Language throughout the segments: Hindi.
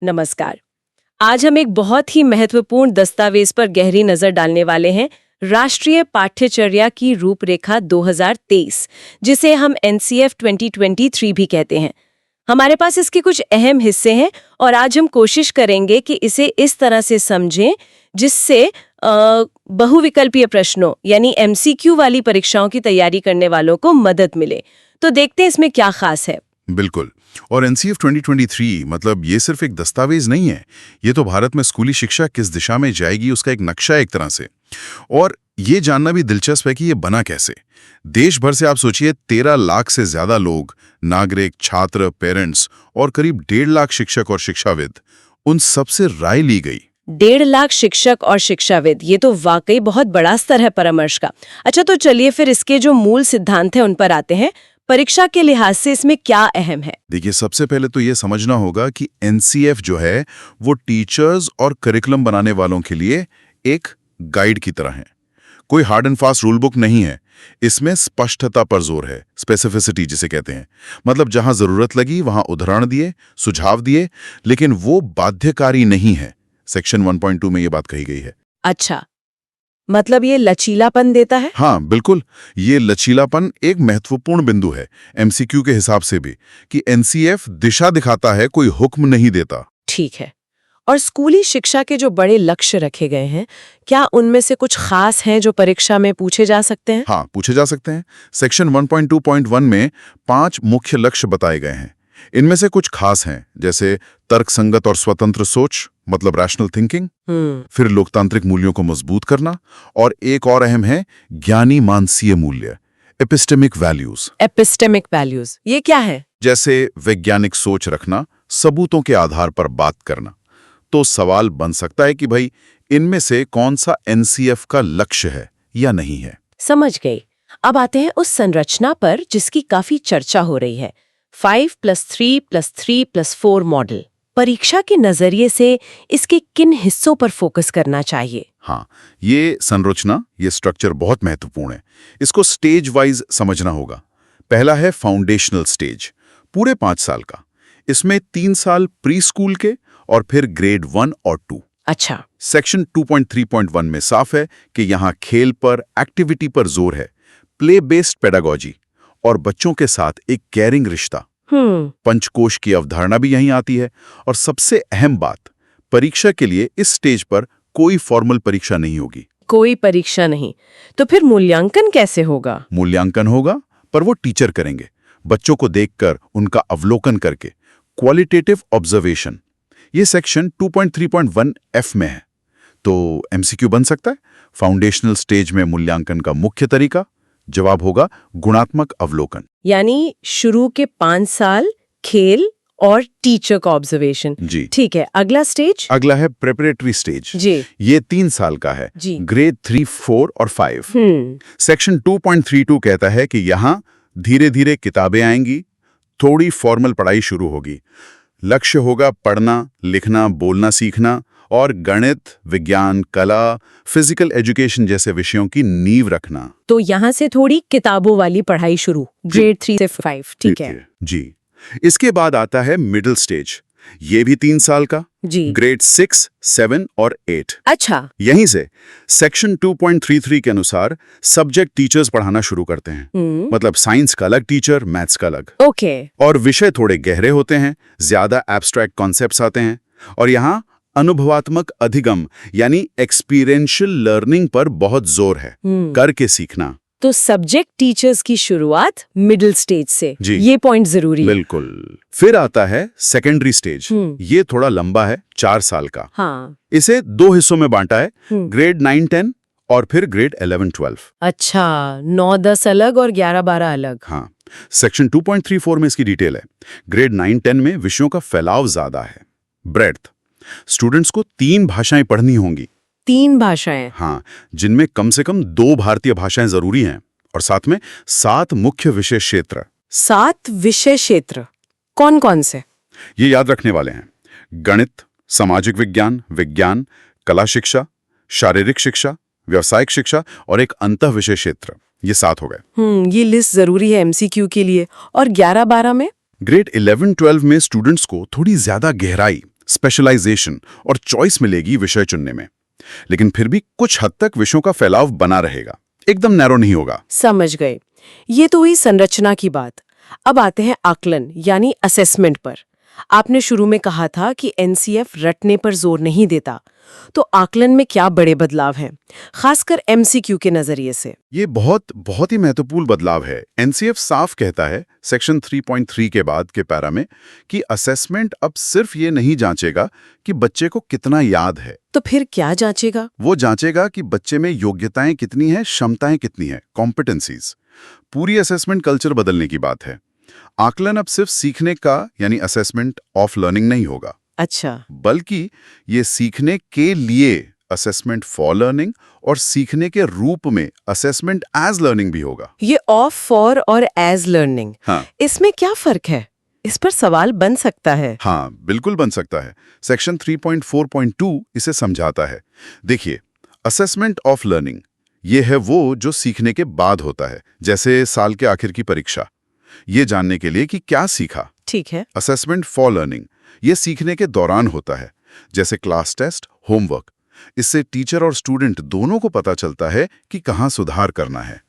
नमस्कार। आज हम एक बहुत ही महत्वपूर्ण दस्तावेज पर गहरी नजर डालने वाले हैं, राष्ट्रीय पाठ्यचर्या की रूपरेखा 2023, जिसे हम एनसीएफ 2023 भी कहते हैं। हमारे पास इसके कुछ अहम हिस्से हैं और आज हम कोशिश करेंगे कि इसे इस तरह से समझें जिससे बहुविकल्पीय प्रश्नों यानी एमसीक्यू वाली परीक्षाओं की तैयारी करने वालों को मदद मिले। तो देखते हैं इसमें क्या खास है। बिल्कुल। और एनसीएफ 2023 मतलब ये सिर्फ एक दस्तावेज नहीं है, ये तो भारत में स्कूली शिक्षा किस दिशा में जाएगी उसका एक नक्शा है एक तरह से। और ये जानना भी दिलचस्प है कि ये बना कैसे। देश भर से आप सोचिए 13 लाख से ज्यादा लोग, नागरिक, छात्र, पेरेंट्स और करीब 1.5 लाख शिक्षक और शिक्षाविद, उन सबसे राय ली गई। 1.5 लाख शिक्षक और शिक्षाविद, ये तो वाकई बहुत बड़ा स्तर है परामर्श का। अच्छा, तो चलिए फिर इसके जो मूल सिद्धांत हैं उन पर आते हैं। परीक्षा के लिहाज से इसमें क्या अहम है? देखिए, सबसे पहले तो ये समझना होगा कि एनसीएफ जो है वो टीचर्स और करिकुलम बनाने वालों के लिए एक गाइड की तरह है। कोई hard and fast rule book नहीं है। इसमें स्पष्टता पर जोर है, स्पेसिफिसिटी जिसे कहते हैं। मतलब जहां जरूरत लगी वहां उदाहरण दिए, सुझाव दिए, लेकिन वो बाध्यकारी नहीं है। सेक्शन 1.2 में ये बात कही गई है। अच्छा, मतलब ये लचीलापन देता है? हाँ बिल्कुल, ये लचीलापन एक महत्वपूर्ण बिंदु है एमसीक्यू के हिसाब से भी, कि एनसीएफ दिशा दिखाता है, कोई हुक्म नहीं देता। ठीक है। और स्कूली शिक्षा के जो बड़े लक्ष्य रखे गए हैं, क्या उनमें से कुछ खास हैं जो परीक्षा में पूछे जा सकते हैं? हाँ, पूछे जा सकते हैं। सेक्शन 1.2.1 में 5 मुख्य लक्ष्य बताए गए हैं। इनमें से कुछ खास हैं, जैसे तर्कसंगत और स्वतंत्र सोच, मतलब रैशनल थिंकिंग, फिर लोकतांत्रिक मूल्यों को मजबूत करना, और एक और अहम है ज्ञानी मानसीय मूल्य, एपिस्टेमिक वैल्यूज। एपिस्टेमिक वैल्यूज, ये क्या है? जैसे वैज्ञानिक सोच रखना, सबूतों के आधार पर बात करना। तो सवाल बन सकता है कि भाई इनमें से कौन सा एनसीएफ का लक्ष्य है या नहीं है। समझ गई। अब आते हैं उस संरचना पर जिसकी काफी चर्चा हो रही है, 5+3+3+4 मॉडल। परीक्षा के नजरिए से इसके किन हिस्सों पर फोकस करना चाहिए? हाँ, ये संरचना, ये स्ट्रक्चर बहुत महत्वपूर्ण है। इसको स्टेज वाइज समझना होगा। पहला है फाउंडेशनल स्टेज, पूरे 5 साल का। इसमें 3 साल प्री स्कूल के और फिर ग्रेड 1 और 2। अच्छा। सेक्शन 2.3.1 में साफ है कि यहाँ खेल पर, एक्टिविटी पर जोर है, प्ले बेस्ड पेडागोजी और बच्चों के साथ एक केयरिंग रिश्ता। पंचकोश की अवधारणा भी यहीं आती है। और सबसे अहम बात, परीक्षा के लिए इस स्टेज पर कोई फॉर्मल परीक्षा नहीं होगी। कोई परीक्षा नहीं, तो फिर मूल्यांकन कैसे होगा? मूल्यांकन होगा, पर वो टीचर करेंगे, बच्चों को देखकर, उनका अवलोकन करके, क्वालिटेटिव ऑब्जर्वेशन। ये सेक्शन 2.3.1F में है। तो एमसीक्यू बन सकता है, फाउंडेशनल स्टेज में मूल्यांकन का मुख्य तरीका। जवाब होगा गुणात्मक अवलोकन। यानी शुरू के 5 साल खेल और टीचर का ऑब्जर्वेशन। जी ठीक है। अगला स्टेज? अगला है प्रेपरेटरी स्टेज। जी। ये 3 साल का है, जी। ग्रेड 3, 4 और 5। सेक्शन 2.32 कहता है कि यहाँ धीरे धीरे किताबें आएंगी, थोड़ी फॉर्मल पढ़ाई शुरू होगी। लक्ष्य होगा पढ़ना, लिखना, बोलना सीखना, और गणित, विज्ञान, कला, फिजिकल एजुकेशन जैसे विषयों की नींव रखना। तो यहाँ से थोड़ी किताबों वाली पढ़ाई शुरू, ग्रेड 3 से 5। ठीक है जी। इसके बाद आता है मिडिल स्टेज। ये भी 3 साल का, जी। ग्रेड 6, 7 और 8। अच्छा। यहीं से सेक्शन 2.33 के अनुसार सब्जेक्ट टीचर्स पढ़ाना शुरू करते हैं। मतलब साइंस का अलग टीचर, मैथ्स का अलग। ओके। और विषय थोड़े गहरे होते हैं, ज्यादा एब्स्ट्रैक्ट कॉन्सेप्ट्स आते हैं, और यहाँ अनुभवात्मक अधिगम यानी एक्सपीरियंशियल लर्निंग पर बहुत जोर है, करके सीखना। तो सब्जेक्ट टीचर्स की शुरुआत मिडिल स्टेज से, जी। ये पॉइंट जरूरी है। बिल्कुल। फिर आता है सेकेंडरी स्टेज। ये थोड़ा लंबा है, 4 साल का। हाँ। इसे 2 हिस्सों में बांटा है, ग्रेड 9, 10 और फिर ग्रेड 11, 12। अच्छा, 9, 10 अलग और 11, 12 अलग। हाँ। सेक्शन 2.34 में इसकी डिटेल है। ग्रेड 9, 10 में विषयों का फैलाव ज्यादा है, ब्रेड्थ। स्टूडेंट्स को 3 भाषाएं पढ़नी होंगी। 3 भाषाएं? हाँ, जिनमें कम से कम 2 भारतीय भाषाएं जरूरी हैं, और साथ में 7 मुख्य विषय क्षेत्र। 7 विषय क्षेत्र कौन कौन से? ये याद रखने वाले हैं: गणित, सामाजिक विज्ञान, विज्ञान, कला शिक्षा, शारीरिक शिक्षा, व्यावसायिक शिक्षा और एक अंतः विषय क्षेत्र। ये 7 हो गए। ये लिस्ट जरूरी है एमसीक्यू के लिए। और 11, 12 में? ग्रेड 11, 12 में स्टूडेंट्स को थोड़ी ज्यादा गहराई, स्पेशलाइजेशन और चॉइस मिलेगी विषय चुनने में। लेकिन फिर भी कुछ हद तक विषयों का फैलाव बना रहेगा, एकदम नैरो नहीं होगा। समझ गए। ये तो हुई संरचना की बात। अब आते हैं आकलन यानी असेसमेंट पर। आपने शुरू में कहा था कि एनसीएफ रटने पर जोर नहीं देता, तो आकलन में क्या बड़े बदलाव हैं, खासकर एमसीक्यू के नजरिए से? ये बहुत ही महत्वपूर्ण बदलाव है। एनसीएफ साफ कहता है सेक्शन 3.3 के बाद के पैरा में कि असेसमेंट अब सिर्फ ये नहीं जांचेगा कि बच्चे को कितना याद है। तो फिर क्या जांचेगा? वो जांचेगा कि बच्चे में योग्यताएं कितनी हैं, क्षमताएं कितनी हैं, कॉम्पिटेंसीज। पूरी असेसमेंट कल्चर बदलने की बात है। आकलन अब सिर्फ सीखने का यानी असेसमेंट ऑफ लर्निंग नहीं होगा। अच्छा, बल्कि ये सीखने के लिए असेसमेंट फॉर लर्निंग और सीखने के रूप में असेसमेंट एज लर्निंग भी होगा। ये ऑफ, फॉर और एज लर्निंग, हाँ इसमें क्या फर्क है? इस पर सवाल बन सकता है। हाँ, बिल्कुल बन सकता है। सेक्शन 3.4.2 इसे समझाता है। देखिए, असेसमेंट ऑफ लर्निंग ये है वो जो सीखने के बाद होता है, जैसे साल के आखिर की परीक्षा, ये जानने के लिए कि क्या सीखा। ठीक है। असेसमेंट फॉर लर्निंग ये सीखने के दौरान होता है, जैसे क्लास टेस्ट, होमवर्क। इससे टीचर और स्टूडेंट दोनों को पता चलता है कि कहाँ सुधार करना है।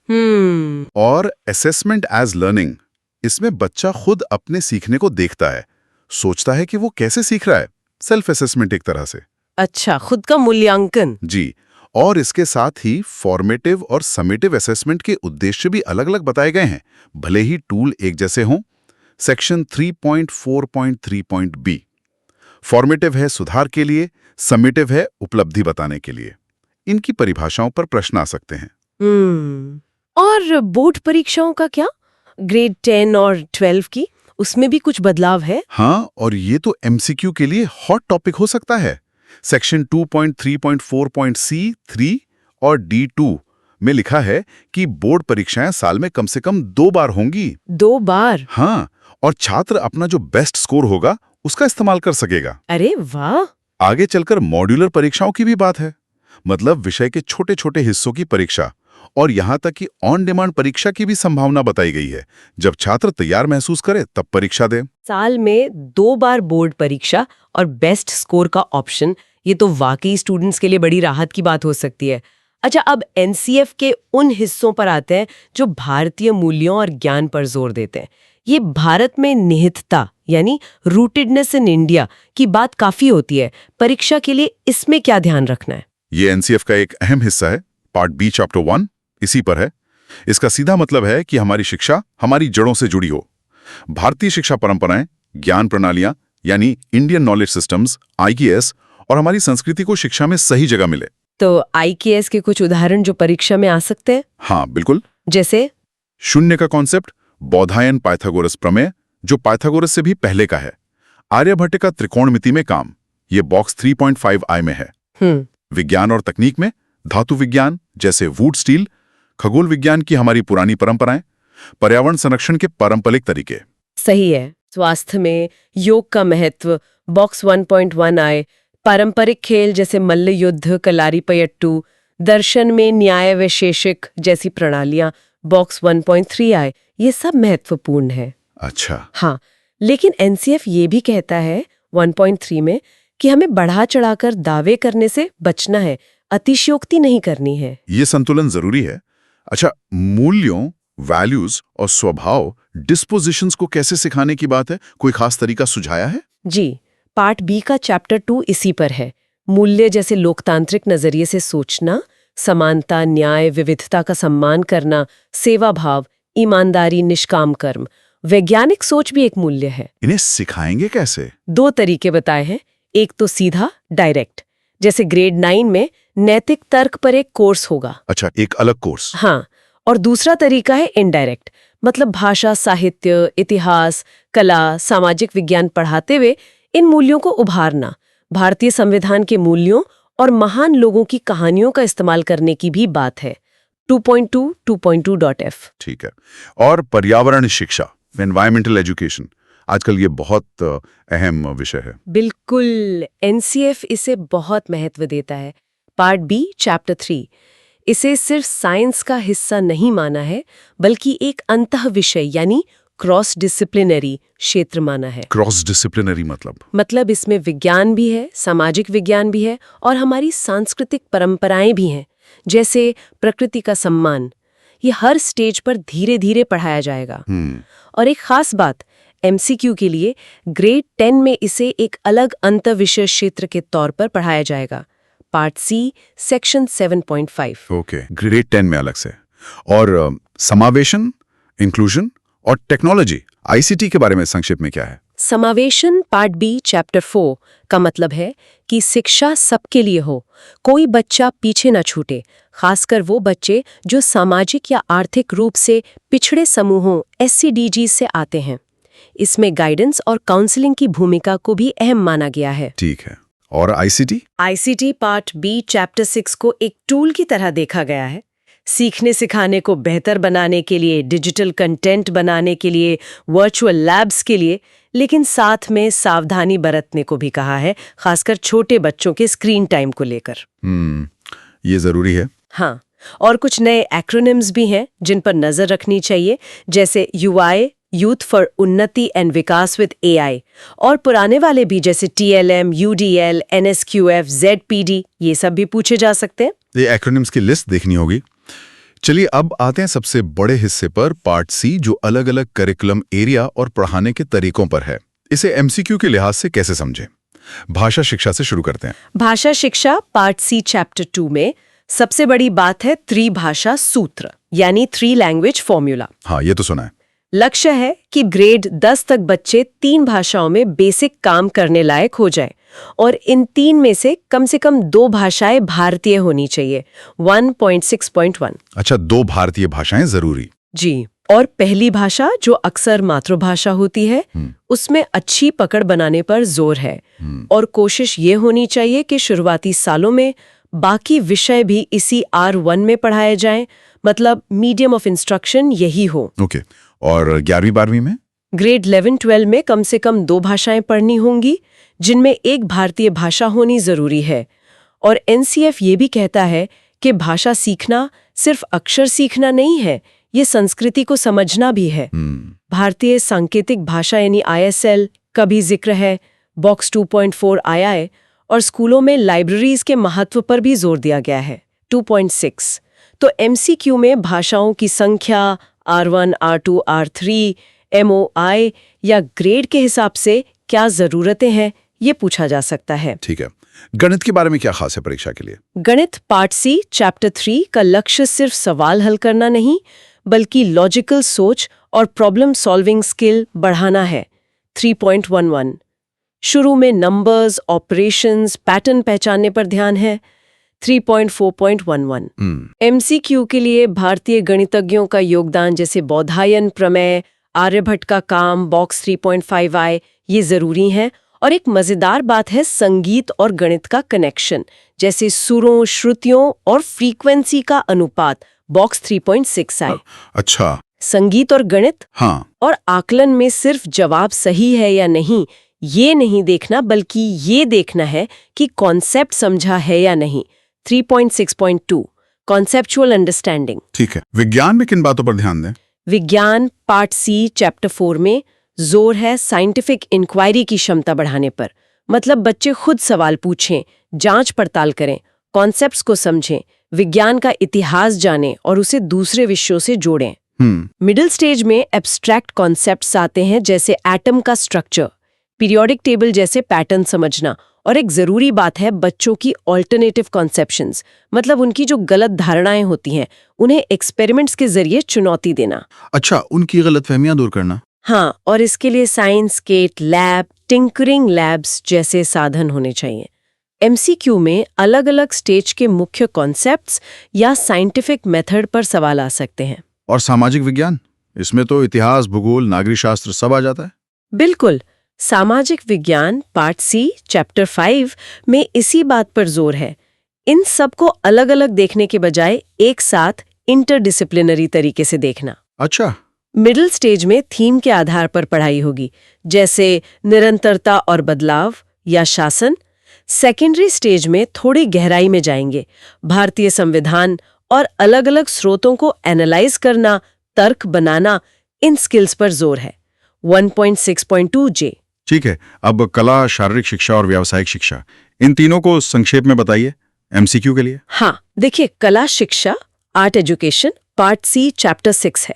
और असेसमेंट एज लर्निंग, इसमें बच्चा खुद अपने सीखने को देखता है, सोचता है कि वो कैसे सीख रहा है। सेल्फ असेसमेंट एक तरह से। अच्छा, खुद का मूल्यांकन। जी, और इसके साथ ही फॉर्मेटिव और समेटिव असेसमेंट के उद्देश्य भी अलग-अलग बताए गए हैं, भले ही टूल एक जैसे हों। सेक्शन 3.4.3.b फॉर्मेटिव है सुधार के लिए, समेटिव है उपलब्धि बताने के लिए। इनकी परिभाषाओं पर प्रश्न आ सकते हैं। और बोर्ड परीक्षाओं का क्या? ग्रेड 10 और 12 की, उसमें भी कुछ बदलाव है? हाँ, और ये तो एमसीक्यू के लिए हॉट टॉपिक हो सकता है। सेक्शन 2.3.4.c3 और D2 में लिखा है कि बोर्ड परीक्षाएं साल में कम से कम 2 बार होंगी। 2 बार? हाँ, और छात्र अपना जो बेस्ट स्कोर होगा उसका इस्तेमाल कर सकेगा। अरे वाह! आगे चलकर मॉड्यूलर परीक्षाओं की भी बात है, मतलब विषय के छोटे-छोटे हिस्सों की परीक्षा, और यहाँ तक कि ऑन डिमांड परीक्षा की भी संभावना बताई गई है। जब छात्र तैयार महसूस करे तब परीक्षा दे। साल में 2 बार बोर्ड परीक्षा और बेस्ट स्कोर का ऑप्शन, ये तो वाकई स्टूडेंट्स के लिए बड़ी राहत की बात हो सकती है। अच्छा, अब एनसीएफ के उन हिस्सों पर आते हैं जो भारतीय मूल्यों और ज्ञान पर जोर देते हैं। ये भारत में निहितता यानी रूटेडनेस इन इंडिया की बात काफी होती है। परीक्षा के लिए इसमें क्या ध्यान रखना है? ये एनसीएफ का एक अहम हिस्सा है। पार्ट बी चैप्टर 1 इसी पर है। इसका सीधा मतलब है कि हमारी शिक्षा हमारी जड़ों से जुड़ी हो। भारतीय शिक्षा परंपराएं, ज्ञान प्रणालियां यानी इंडियन नॉलेज सिस्टम्स, आईक्यूएस, और हमारी संस्कृति को शिक्षा में सही जगह मिले। तो आईक्यूएस के कुछ उदाहरण जो परीक्षा में आ सकते हैं? हाँ बिल्कुल। जैसे शून्य का कॉन्सेप्ट, बौधायन पाइथागोरस प्रमेय जो पाइथागोरस से भी पहले का है, आर्यभट्ट का त्रिकोणमिति में काम, ये बॉक्स 3.5i में है। विज्ञान और तकनीक में धातु विज्ञान जैसे वुड स्टील, खगोल विज्ञान की हमारी पुरानी परंपराएं, पर्यावरण संरक्षण के पारंपरिक तरीके। सही है। स्वास्थ्य में योग का महत्व, बॉक्स 1.1i, पारंपरिक खेल जैसे मल्ल युद्ध, कलारीपयट्टू, दर्शन में न्याय वैशेषिक जैसी प्रणालियां, बॉक्स 1.3i, ये सब महत्वपूर्ण है। अच्छा। हाँ, लेकिन एनसीएफ ये भी कहता है 1.3 में कि हमें बढ़ा चढ़ाकर दावे करने से बचना है, अतिशयोक्ति नहीं करनी है। ये संतुलन जरूरी है। अच्छा, मूल्यों, वैल्यूज और स्वभाव, डिस्पोजिशंस को कैसे सिखाने की बात है, कोई खास तरीका सुझाया है? जी, पार्ट बी का चैप्टर 2 इसी पर है। मूल्य जैसे लोकतांत्रिक नजरिए से सोचना, समानता, न्याय, विविधता का सम्मान करना, सेवा भाव, ईमानदारी, निष्काम कर्म। वैज्ञानिक सोच भी एक मूल्य है। इन्हें सिखाएंगे कैसे? 2 तरीके बताए हैं। एक तो सीधा, डायरेक्ट, जैसे ग्रेड 9 में नैतिक तर्क पर एक कोर्स होगा। अच्छा, एक अलग कोर्स। हाँ, और दूसरा तरीका है इनडायरेक्ट, मतलब भाषा, साहित्य, इतिहास, कला, सामाजिक विज्ञान पढ़ाते हुए इन मूल्यों को उभारना, भारतीय संविधान के मूल्यों और महान लोगों की कहानियों का इस्तेमाल करने की भी बात है। 2.2, 2.2.f। ठीक है। और पर्यावरण शिक्षा, एनवायरमेंटल एजुकेशन, आजकल ये बहुत अहम विषय है। बिल्कुल, एनसीएफ इसे बहुत महत्व देता है। पार्ट बी चैप्टर 3 इसे सिर्फ साइंस का हिस्सा नहीं माना है, बल्कि एक अंतः विषय यानी क्रॉस डिसिप्लिनरी क्षेत्र माना है। क्रॉस डिसिप्लिनरी मतलब इसमें विज्ञान भी है, सामाजिक विज्ञान भी है और हमारी सांस्कृतिक परंपराएं भी हैं, जैसे प्रकृति का सम्मान। ये हर स्टेज पर धीरे धीरे पढ़ाया जाएगा। और एक खास बात, MCQ के लिए ग्रेड 10 में इसे एक अलग अंतःविषय क्षेत्र के तौर पर पढ़ाया जाएगा। Part C, section 7.5। Okay, grade 10 में अलग से। और समावेशन, इंक्लूजन और टेक्नोलॉजी ICT के बारे में संक्षेप में क्या है? समावेशन पार्ट बी चैप्टर 4 का मतलब है कि शिक्षा सबके लिए हो, कोई बच्चा पीछे न छूटे, खासकर वो बच्चे जो सामाजिक या आर्थिक रूप से पिछड़े समूहों SCDG से आते हैं। इसमें गाइडेंस और काउंसलिंग की भूमिका को भी अहम माना गया है। ठीक है। और ICT पार्ट बी चैप्टर 6 को एक टूल की तरह देखा गया है। सीखने सिखाने को बेहतर बनाने के लिए, डिजिटल कंटेंट बनाने के लिए, वर्चुअल लैब्स के लिए, लेकिन साथ में सावधानी बरतने को भी कहा है, खासकर छोटे बच्चों के स्क्रीन टाइम को लेकर। ये जरूरी है। हाँ, और कुछ नए एक्रोनिम्स भी हैं जिन पर नजर रखनी चाहिए, जैसे UI, यूथ फॉर उन्नति एंड विकास विद AI, और पुराने वाले भी जैसे TLM, UDL, NSQF, ZPD, ये सब भी पूछे जा सकते हैं। ये एक्रोनिम्स की लिस्ट देखनी होगी। चलिए अब आते हैं सबसे बड़े हिस्से पर, पार्ट सी, जो अलग अलग करिकुलम एरिया और पढ़ाने के तरीकों पर है। इसे MCQ के लिहाज से कैसे समझें? भाषा शिक्षा से शुरू करते हैं। भाषा शिक्षा पार्ट सी चैप्टर 2 में सबसे बड़ी बात है त्रिभाषा सूत्र, यानी 3 लैंग्वेज फॉर्मूला। हाँ, ये तो सुना है। लक्ष्य है कि ग्रेड 10 तक बच्चे 3 भाषाओं में बेसिक काम करने लायक हो जाए, और इन 3 में से कम 2 भाषाएं भारतीय होनी चाहिए। 1.6.1। अच्छा, 2 भारतीय भाषाएं जरूरी। जी, और पहली भाषा जो अक्सर मातृभाषा होती है, उसमें अच्छी पकड़ बनाने पर जोर है। और कोशिश ये होनी चाहिए कि शुरुआती सालों में बाकी विषय भी इसी R1 में पढ़ाए जाएं, मतलब मीडियम ऑफ इंस्ट्रक्शन यही हो। ओके। और 11वीं-12वीं में? ग्रेड 11-12 में कम से कम 2 भाषाएं पढ़नी होंगी, जिनमें एक भारतीय भाषा होनी जरूरी है। और NCF ये भी कहता है कि भाषा सीखना सिर्फ अक्षर सीखना नहीं है, ये संस्कृति को समझना भी है। भारतीय सांकेतिक भाषा यानी ISL का भी जिक्र है, बॉक्स 2.4 आया है, और स्कूलों में लाइब्रेरीज के महत्व पर भी जोर दिया गया है। 2.6 तो MCQ में भाषाओं की संख्या, R1, R2, R3, MOI या ग्रेड के हिसाब से क्या जरूरतें हैं, ये पूछा जा सकता है। ठीक है। गणित के बारे में क्या खास है परीक्षा के लिए? गणित पार्ट सी चैप्टर 3 का लक्ष्य सिर्फ सवाल हल करना नहीं, बल्कि लॉजिकल सोच और प्रॉब्लम सॉल्विंग स्किल बढ़ाना है। 3.11 शुरू में नंबर्स, ऑपरेशंस, पैटर्न पहचानने पर ध्यान है। 3.4.11 MCQ के लिए भारतीय गणितज्ञों का योगदान, जैसे बौधायन प्रमेय, आर्यभट्ट का काम, बॉक्स 3.5i, ये जरूरी है। और एक मजेदार बात है संगीत और गणित का कनेक्शन, जैसे सुरों, श्रुतियों और फ्रीक्वेंसी का अनुपात, बॉक्स 3.6i। अच्छा। संगीत और गणित। हाँ। और आकलन में सिर्फ जवाब सही है या नहीं ये नहीं देखना, बल्कि ये देखना है कि कॉन्सेप्ट समझा है या नहीं। 3.6.2 कॉन्सेप्चुअल अंडरस्टैंडिंग। ठीक है। विज्ञान में किन बातों पर ध्यान दें? विज्ञान पार्ट सी चैप्टर 4 में जोर है साइंटिफिक इंक्वायरी की क्षमता बढ़ाने पर। मतलब बच्चे खुद सवाल पूछें, जांच पड़ताल करें, कॉन्सेप्ट्स को समझें, विज्ञान का इतिहास जानें और उसे दूसरे विषयों से जोड़ें। मिडिल स्टेज में एब्स्ट्रैक्ट कॉन्सेप्ट्स आते हैं, जैसे एटम का स्ट्रक्चर, पीरियोडिक टेबल जैसे पैटर्न समझना, और एक जरूरी बात है बच्चों की ऑल्टरनेटिव कॉन्सेप्शंस, मतलब उनकी जो गलत धारणाएं होती हैं उन्हें एक्सपेरिमेंट्स के जरिए चुनौती देना। अच्छा, उनकी गलतफहमियां दूर करना। हाँ, और इसके लिए साइंस केट लैब, टिंकरिंग लैब्स जैसे साधन होने चाहिए। MCQ में अलग अलग स्टेज के मुख्य कॉन्सेप्ट्स या साइंटिफिक मेथड पर सवाल आ सकते हैं। और सामाजिक विज्ञान, इसमें तो इतिहास, भूगोल, नागरिक शास्त्र सब आ जाता है। बिल्कुल। सामाजिक विज्ञान पार्ट सी चैप्टर 5 में इसी बात पर जोर है। इन सब को अलग अलग देखने के बजाय एक साथ इंटरडिसिप्लिनरी तरीके से देखना। अच्छा। मिडिल स्टेज में थीम के आधार पर पढ़ाई होगी, जैसे निरंतरता और बदलाव या शासन। सेकेंडरी स्टेज में थोड़ी गहराई में जाएंगे, भारतीय संविधान और अलग अलग स्रोतों को एनालाइज करना, तर्क बनाना, इन स्किल्स पर जोर है। 1.6.2 जे। ठीक है, अब कला, शारीरिक शिक्षा और व्यावसायिक शिक्षा, इन तीनों को संक्षेप में बताइए एमसीक्यू के लिए। हाँ, देखिए, कला शिक्षा, art education, part C, chapter 6 है।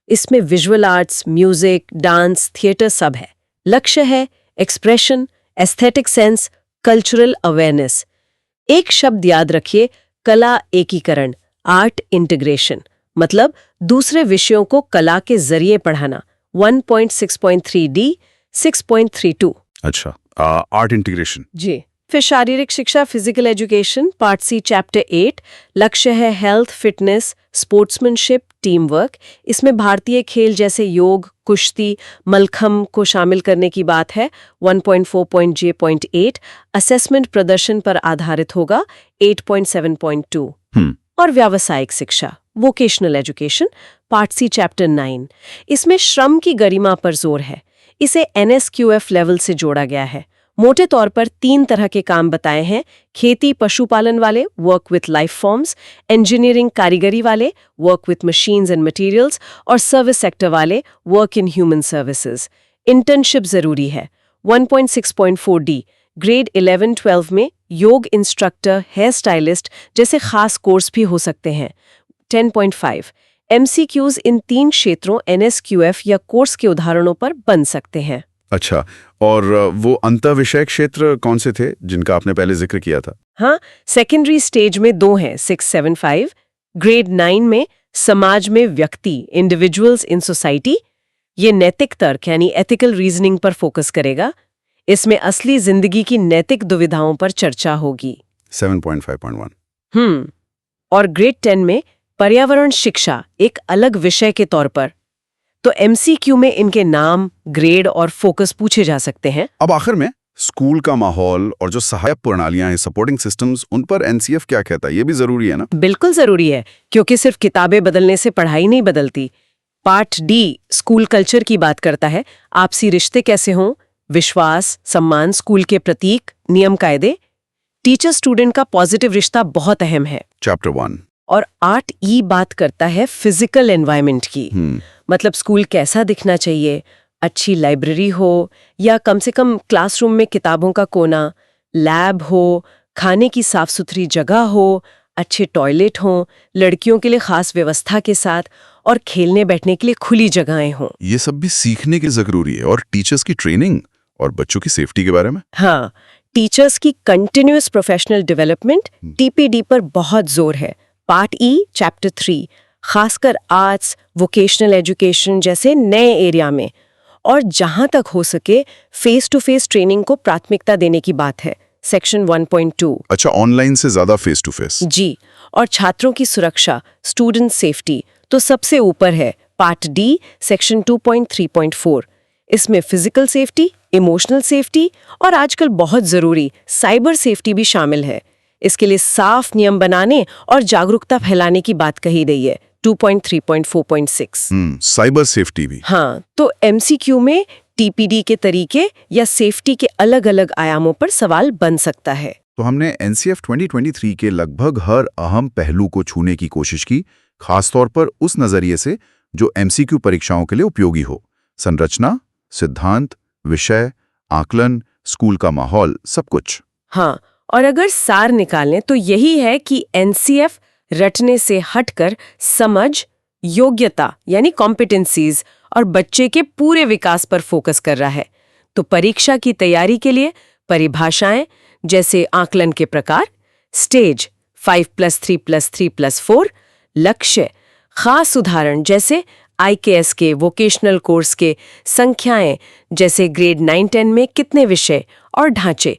इसमें visual arts, music, dance, theatre सब है। लक्ष्य है expression, aesthetic sense, cultural awareness. एक शब्द याद रखिए, कला एकीकरण, आर्ट इंटीग्रेशन, मतलब दूसरे विषयों को कला के जरिए पढ़ाना। 1.6.3 डी, 6.32। अच्छा, आर्ट इंटीग्रेशन। जी। फिर शारीरिक शिक्षा, physical education, part C, chapter 8। लक्ष्य है health, fitness, sportsmanship, team work. इसमें भारतीय खेल जैसे योग, कुश्ती, मलखम को शामिल करने की बात है। 1.4.J.8। असेसमेंट प्रदर्शन पर आधारित होगा। 8.7.2। और व्यावसायिक शिक्षा, vocational education, part C, chapter 9। इसमें श्रम की गरिमा पर जोर है। इसे NSQF लेवल से जोड़ा गया है। मोटे तौर पर 3 तरह के काम बताए हैं: खेती पशुपालन वाले, work with life forms; engineering कारीगरी वाले, work with machines and materials; और सर्विस सेक्टर वाले, work in human services. Internship जरूरी है। 1.6.4 डी, ग्रेड 11-12 में योग इंस्ट्रक्टर, हेयर स्टाइलिस्ट जैसे खास कोर्स भी हो सकते हैं। 10.5 MCQs इन 3 क्षेत्रों NSQF या कोर्स के उदाहरणों पर बन सकते हैं। अच्छा, और वो अंतःविषय क्षेत्र कौन से थे जिनका आपने पहले जिक्र किया था? हाँ, सेकेंडरी स्टेज में 2 हैं, 6-7-5। ग्रेड 9 में समाज में व्यक्ति, इंडिविजुअल्स इन सोसाइटी। ये नैतिक तर्क यानी एथिकल रीजनिंग पर फोकस करेगा। इसमें असली जिंदगी की नैतिक दुविधाओं पर चर्चा होगी। 7.5.1। और ग्रेड 10 में पर्यावरण शिक्षा, एक अलग विषय के तौर पर। तो MCQ में इनके नाम, ग्रेड और फोकस पूछे जा सकते हैं। अब आखिर में स्कूल का माहौल और जो सहायक प्रणालियां हैं, सपोर्टिंग सिस्टम्स, उन पर NCF क्या कहता है? ये भी जरूरी है ना? बिल्कुल जरूरी है, क्योंकि सिर्फ किताबें बदलने से पढ़ाई नहीं बदलती। पार्ट डी स्कूल कल्चर की बात करता है। आपसी रिश्ते कैसे हों, विश्वास, सम्मान, स्कूल के प्रतीक, नियम कायदे। टीचर स्टूडेंट का पॉजिटिव रिश्ता बहुत अहम है। चैप्टर 1। और 8E बात करता है फिजिकल एनवायरनमेंट की। मतलब स्कूल कैसा दिखना चाहिए, अच्छी लाइब्रेरी हो या कम से कम क्लासरूम में किताबों का कोना, लैब हो, खाने की साफ सुथरी जगह हो, अच्छे टॉयलेट हों, लड़कियों के लिए खास व्यवस्था के साथ, और खेलने बैठने के लिए खुली जगहें हों। ये सब भी सीखने की जरूरी है, और टीचर्स की ट्रेनिंग और बच्चों की सेफ्टी के बारे में। हाँ, टीचर्स की कंटिन्यूअस प्रोफेशनल डेवलपमेंट, TPD पर बहुत जोर है। पार्ट E, चैप्टर 3, खासकर आर्ट्स, वोकेशनल एजुकेशन जैसे नए एरिया में। और जहां तक हो सके फेस टू फेस ट्रेनिंग को प्राथमिकता देने की बात है। सेक्शन 1.2। अच्छा, ऑनलाइन से ज्यादा फेस टू फेस। जी, और छात्रों की सुरक्षा, स्टूडेंट सेफ्टी तो सबसे ऊपर है। Part D, section 2.3.4। इसमें फिजिकल सेफ्टी, इमोशनल सेफ्टी और आजकल बहुत जरूरी साइबर सेफ्टी भी शामिल है। इसके लिए साफ नियम बनाने और जागरूकता फैलाने की बात कही गई है। 2.3.4.6। साइबर सेफ्टी भी। हाँ, तो MCQ में TPD के तरीके या सेफ्टी के अलग अलग आयामों पर सवाल बन सकता है। तो हमने NCF 2023 के लगभग हर अहम पहलू को छूने की कोशिश की, खासतौर पर उस नजरिए से जो MCQ परीक्षाओं के लिए उपयोगी हो। संरचना, सिद्धांत, विषय, आकलन, स्कूल का माहौल, सब कुछ। हाँ, और अगर सार निकालें तो यही है कि NCF रटने से हटकर समझ, योग्यता यानी कॉम्पिटेंसीज और बच्चे के पूरे विकास पर फोकस कर रहा है। तो परीक्षा की तैयारी के लिए परिभाषाएं जैसे आकलन के प्रकार, स्टेज 5+3+3+4, लक्ष्य, खास उदाहरण जैसे IKS के वोकेशनल कोर्स के, संख्याएं जैसे ग्रेड 9-10 में कितने विषय, और ढांचे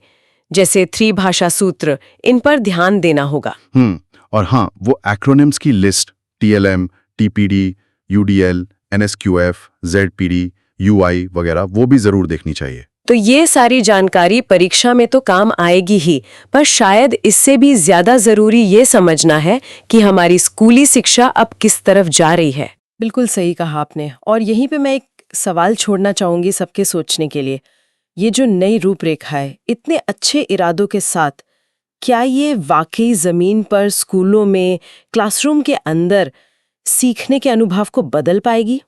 जैसे 3 भाषा सूत्र, इन पर ध्यान देना होगा। और हाँ, वो एक्रोनिम्स की list, TLM, TPD, UDL, NSQF, ZPD, UI वगैरह, वो भी जरूर देखनी चाहिए। तो ये सारी जानकारी परीक्षा में तो काम आएगी ही, पर शायद इससे भी ज्यादा जरूरी ये समझना है कि हमारी स्कूली शिक्षा अब किस तरफ जा रही है। बिल्कुल सही कहा आपने। और यहीं पे मैं एक सवाल छोड़ना चाहूंगी सबके सोचने के लिए। ये जो नई रूपरेखा है, इतने अच्छे इरादों के साथ, क्या ये वाकई जमीन पर, स्कूलों में, क्लासरूम के अंदर सीखने के अनुभव को बदल पाएगी?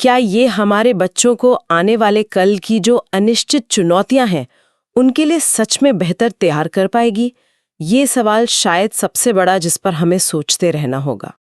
क्या ये हमारे बच्चों को आने वाले कल की जो अनिश्चित चुनौतियां हैं, उनके लिए सच में बेहतर तैयार कर पाएगी? ये सवाल शायद सबसे बड़ा जिस पर हमें सोचते रहना होगा।